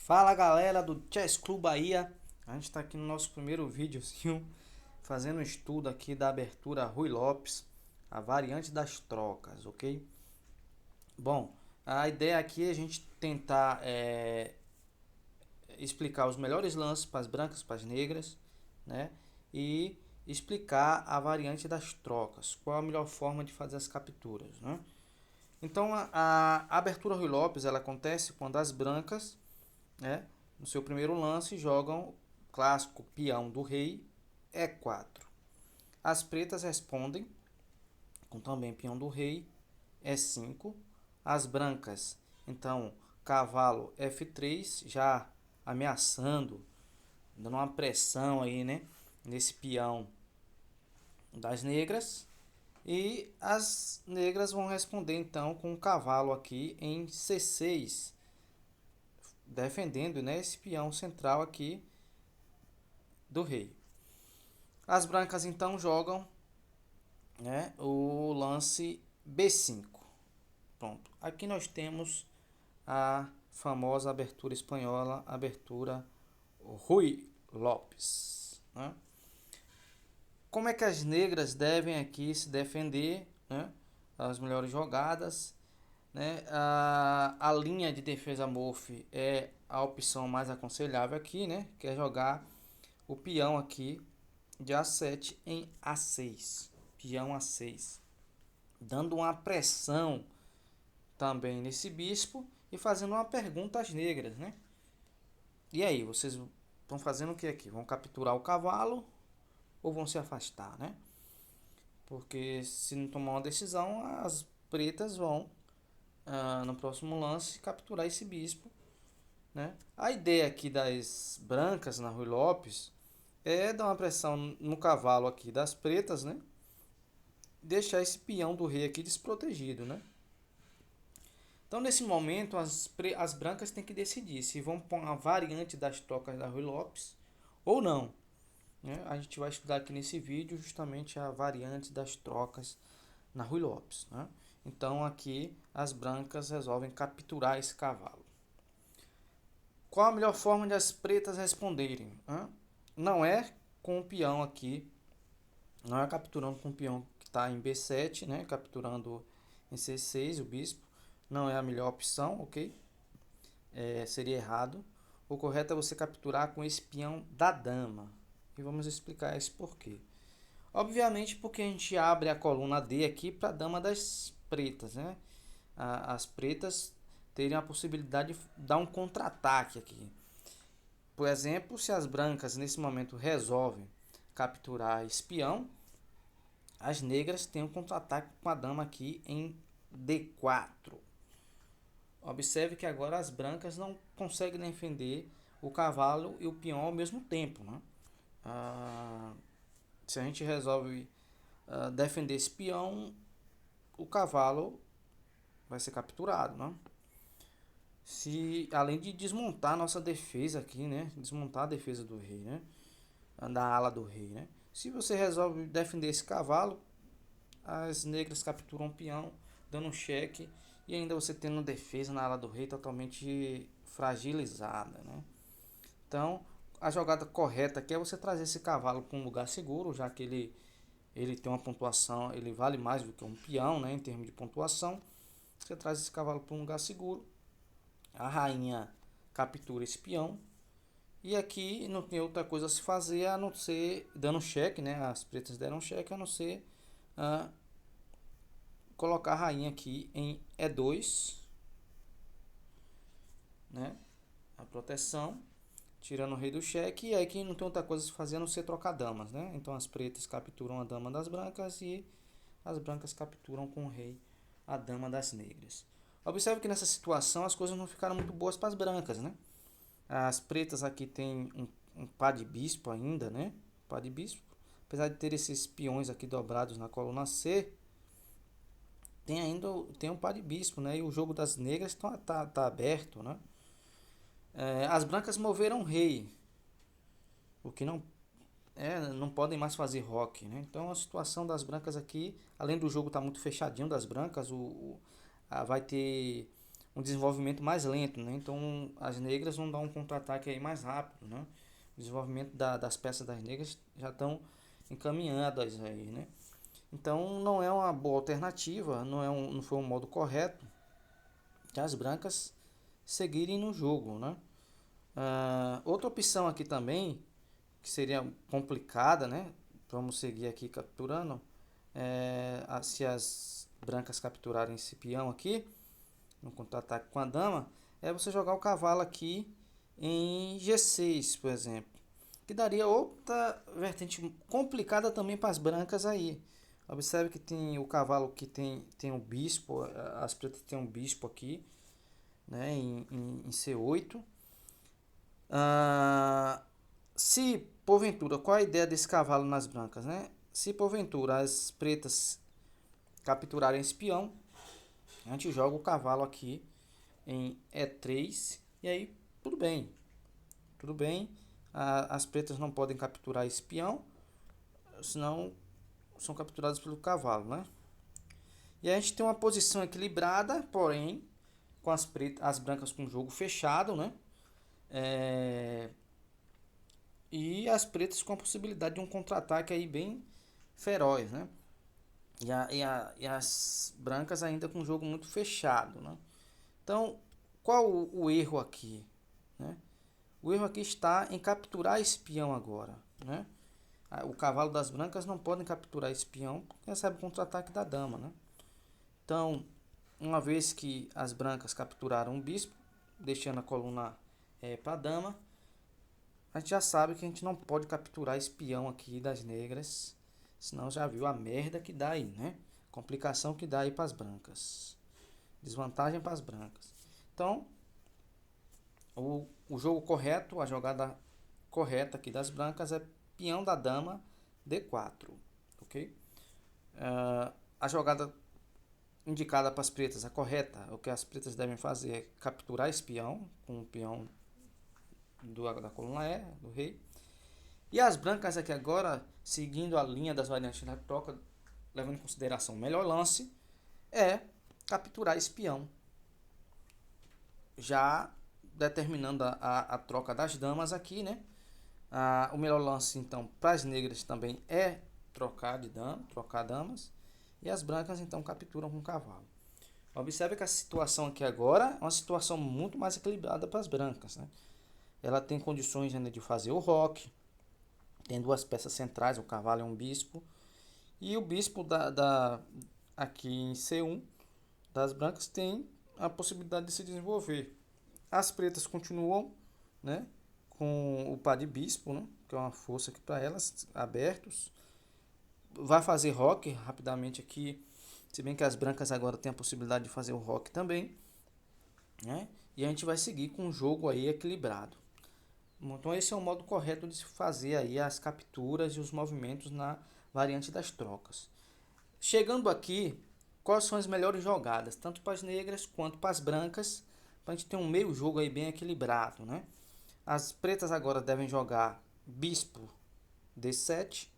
Fala galera do Chess Club Bahia, a gente está aqui no nosso primeiro vídeo fazendo um estudo aqui da abertura Ruy Lopes, a variante das trocas, ok? Bom, a ideia aqui é a gente tentar explicar os melhores lances para as brancas, para as negras, né? E explicar a variante das trocas, qual a melhor forma de fazer as capturas, né? Então a abertura Ruy Lopes ela acontece quando as brancas, né, no seu primeiro lance jogam o clássico peão do rei E4. As pretas respondem com também peão do rei E5. As brancas, então, cavalo F3, já ameaçando, dando uma pressão aí, né, nesse peão das negras. E as negras vão responder então com o cavalo aqui em C6, defendendo, né, esse peão central aqui do rei. As brancas então jogam, né, o lance B5. Pronto. Aqui nós temos a famosa abertura espanhola, abertura Ruy Lopes, né? Como é que as negras devem aqui se defender, né? As melhores jogadas, né? A linha de defesa morph é a opção mais aconselhável aqui, né? Que é jogar o peão aqui de A7 em A6, peão A6, dando uma pressão também nesse bispo e fazendo uma pergunta às negras, né? E aí, vocês estão fazendo o que aqui? Vão capturar o cavalo ou vão se afastar, né? Porque se não tomar uma decisão, as pretas vão, no próximo lance, capturar esse bispo, né? A ideia aqui das brancas na Ruy Lopes é dar uma pressão no cavalo aqui das pretas, né? Deixar esse peão do rei aqui desprotegido, né? Então, nesse momento, as brancas têm que decidir se vão pôr a variante das trocas da Ruy Lopes ou não, né? A gente vai estudar aqui nesse vídeo justamente a variante das trocas na Ruy Lopes, né? Então, aqui as brancas resolvem capturar esse cavalo. Qual a melhor forma de as pretas responderem? Não é com o peão aqui, não é capturando com o peão que está em B7, né? Capturando em C6 o bispo. Não é a melhor opção, ok? Seria errado. O correto é você capturar com esse peão da dama. E vamos explicar esse porquê. Obviamente porque a gente abre a coluna D aqui para a dama das pretas, né? As pretas teriam a possibilidade de dar um contra-ataque aqui. Por exemplo, se as brancas nesse momento resolvem capturar esse peão, as negras têm um contra-ataque com a dama aqui em D4. Observe que agora as brancas não conseguem defender o cavalo e o peão ao mesmo tempo, né? Se a gente resolve defender esse peão, o cavalo vai ser capturado, né? Se, além de desmontar a nossa defesa aqui, né? Desmontar a defesa do rei, né? Da ala do rei, né? Se você resolve defender esse cavalo, as negras capturam o peão, dando um cheque, e ainda você tendo defesa na ala do rei totalmente fragilizada, né? Então, a jogada correta aqui é você trazer esse cavalo para um lugar seguro, já que ele tem uma pontuação, ele vale mais do que um peão, né, em termos de pontuação. Você traz esse cavalo para um lugar seguro, a rainha captura esse peão, e aqui não tem outra coisa a se fazer a não ser dando cheque, né? As pretas deram cheque, a não ser colocar a rainha aqui em E2, né? A proteção, tirando o rei do cheque, e aí que não tem outra coisa a se fazer a não ser trocar damas, né? Então as pretas capturam a dama das brancas e as brancas capturam com o rei a dama das negras. Observe que nessa situação as coisas não ficaram muito boas para as brancas, né? As pretas aqui tem um par de bispo ainda, né? Par de bispo. Apesar de ter esses peões aqui dobrados na coluna C, tem um par de bispo, né? E o jogo das negras tá aberto, né? As brancas moveram rei, o que não podem mais fazer roque, né? Então a situação das brancas aqui, além do jogo estar muito fechadinho das brancas, vai ter um desenvolvimento mais lento, né? Então as negras vão dar um contra-ataque aí mais rápido, né? O desenvolvimento das peças das negras já estão encaminhadas aí, né? Então não é uma boa alternativa, não foi um modo correto que as brancas seguirem no jogo, né? Outra opção aqui também, que seria complicada, né? Vamos seguir aqui capturando. Se as brancas capturarem esse peão aqui, no contra-ataque com a dama, é você jogar o cavalo aqui em G6, por exemplo. Que daria outra vertente complicada também para as brancas aí. Observe que tem o cavalo que tem um bispo, as pretas têm um bispo aqui, né, em C8. Se porventura, qual a ideia desse cavalo nas brancas, né? Se porventura as pretas capturarem esse peão, a gente joga o cavalo aqui em E3 e aí tudo bem. Tudo bem, as pretas não podem capturar esse peão, senão são capturadas pelo cavalo, né? E a gente tem uma posição equilibrada, porém com as brancas com o jogo fechado, né? E as pretas com a possibilidade de um contra-ataque aí bem feroz, né? E as brancas ainda com o jogo muito fechado, né? Então, qual o erro aqui, né? O erro aqui está em capturar esse peão agora, né? O cavalo das brancas não podem capturar esse peão porque recebe o contra-ataque da dama, né? Então, uma vez que as brancas capturaram o bispo, deixando a coluna para a dama, a gente já sabe que a gente não pode capturar esse peão aqui das negras, senão já viu a merda que dá aí, né? Complicação que dá aí para as brancas. Desvantagem para as brancas. Então, o jogo correto, a jogada correta aqui das brancas é peão da dama D4, ok? A jogada indicada para as pretas, a correta, o que as pretas devem fazer é capturar esse peão com o peão da coluna E, do rei. E as brancas aqui agora, seguindo a linha das variantes da troca, levando em consideração o melhor lance, é capturar esse peão. Já determinando a troca das damas aqui, né? O melhor lance, então, para as negras também é trocar damas. E as brancas, então, capturam com o cavalo. Observe que a situação aqui agora é uma situação muito mais equilibrada para as brancas, né? Ela tem condições ainda de fazer o roque. Tem duas peças centrais, o cavalo é um bispo. E o bispo aqui em C1 das brancas tem a possibilidade de se desenvolver. As pretas continuam, né, com o par de bispo, né, que é uma força aqui para elas, abertos. Vai fazer roque rapidamente aqui, se bem que as brancas agora têm a possibilidade de fazer o roque também, né? E a gente vai seguir com um jogo aí equilibrado. Então esse é o modo correto de se fazer aí as capturas e os movimentos na variante das trocas. Chegando aqui, quais são as melhores jogadas, tanto para as negras quanto para as brancas, para a gente ter um meio jogo aí bem equilibrado, né? As pretas agora devem jogar bispo D7,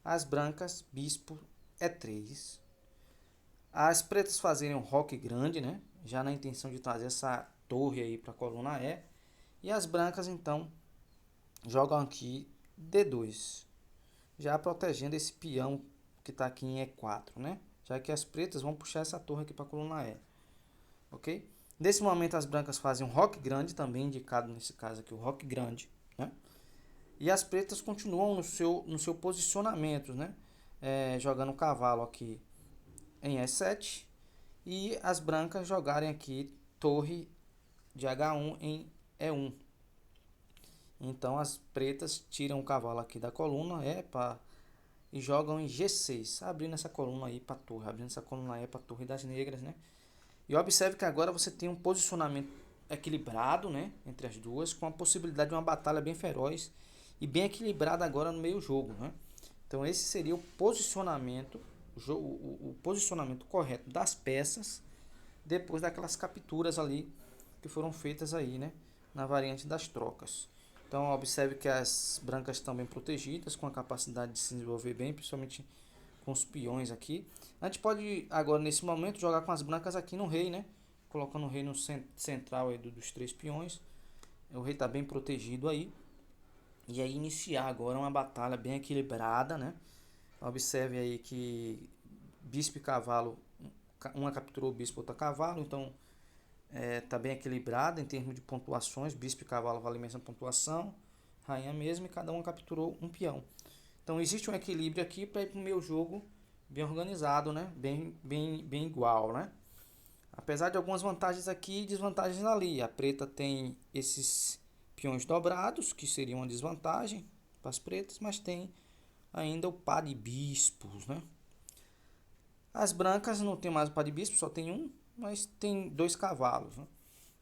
as brancas bispo E3. As pretas fazerem um roque grande, né? Já na intenção de trazer essa torre aí para a coluna E. E as brancas então jogam aqui D2, já protegendo esse peão que está aqui em E4, né? Já que as pretas vão puxar essa torre aqui para a coluna E, ok? Nesse momento as brancas fazem um roque grande, também indicado nesse caso aqui o roque grande, né? E as pretas continuam no seu posicionamento, né? Jogando o cavalo aqui em E7 e as brancas jogarem aqui torre de H1 em E1. Então as pretas tiram o cavalo aqui da coluna e jogam em G6, abrindo essa coluna aí para torre, abrindo essa coluna aí para torre das negras, né? E observe que agora você tem um posicionamento equilibrado, né, entre as duas, com a possibilidade de uma batalha bem feroz e bem equilibrada agora no meio jogo, né? Então esse seria o posicionamento, o posicionamento correto das peças depois daquelas capturas ali que foram feitas aí, né, na variante das trocas. Então observe que as brancas estão bem protegidas, com a capacidade de se desenvolver bem, principalmente com os peões aqui. A gente pode agora nesse momento jogar com as brancas aqui no rei, né, colocando o rei no central aí dos 3 peões. O rei está bem protegido aí. E aí iniciar agora uma batalha bem equilibrada, né? Observe aí que bispo e cavalo, uma capturou o bispo, outra cavalo, então tá bem equilibrado em termos de pontuações. Bispo e cavalo valem a mesma pontuação, rainha mesmo, e cada um capturou um peão. Então existe um equilíbrio aqui para ir para o meu jogo bem organizado, né? Bem igual, né? Apesar de algumas vantagens aqui e desvantagens ali. A preta tem esses peões dobrados, que seria uma desvantagem para as pretas, mas tem ainda o par de bispos, né? As brancas não tem mais o par de bispos, só tem um, mas tem 2 cavalos, né?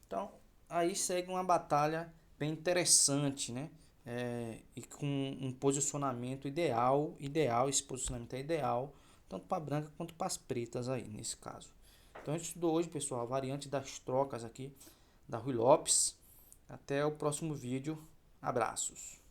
Então, aí segue uma batalha bem interessante, né? E com um posicionamento ideal, esse posicionamento é ideal, tanto para a branca quanto para as pretas aí, nesse caso. Então, a gente estudou hoje, pessoal, a variante das trocas aqui, da Ruy Lopes. Até o próximo vídeo. Abraços.